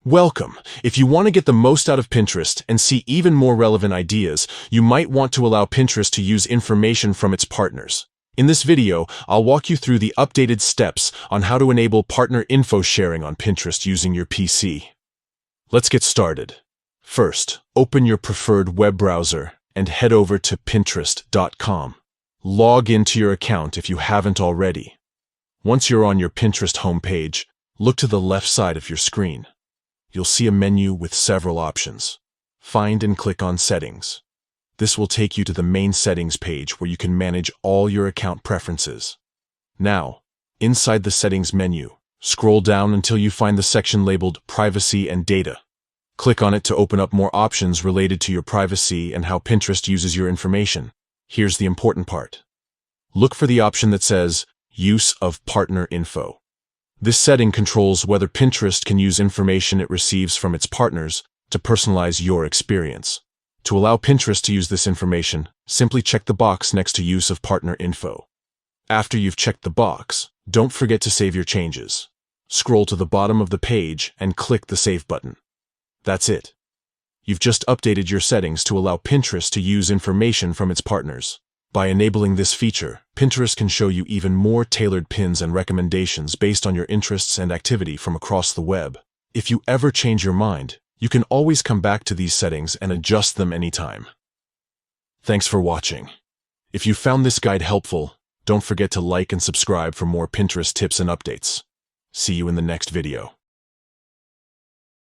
Welcome. If you want to get the most out of Pinterest and see even more relevant ideas, you might want to allow Pinterest to use information from its partners. In this video, I'll walk you through the updated steps on how to enable partner info sharing on Pinterest using your PC. Let's get started. First, open your preferred web browser and head over to Pinterest.com. Log into your account if you haven't already. Once you're on your Pinterest homepage, look to the left side of your screen. You'll see a menu with several options. Find and click on Settings. This will take you to the main settings page where you can manage all your account preferences. Now, inside the Settings menu, scroll down until you find the section labeled Privacy and Data. Click on it to open up more options related to your privacy and how Pinterest uses your information. Here's the important part. Look for the option that says Use of Partner Info. This setting controls whether Pinterest can use information it receives from its partners to personalize your experience. To allow Pinterest to use this information, simply check the box next to Use of Partner Info. After you've checked the box, don't forget to save your changes. Scroll to the bottom of the page and click the Save button. That's it. You've just updated your settings to allow Pinterest to use information from its partners. By enabling this feature, Pinterest can show you even more tailored pins and recommendations based on your interests and activity from across the web. If you ever change your mind, you can always come back to these settings and adjust them anytime. Thanks for watching. If you found this guide helpful, don't forget to like and subscribe for more Pinterest tips and updates. See you in the next video.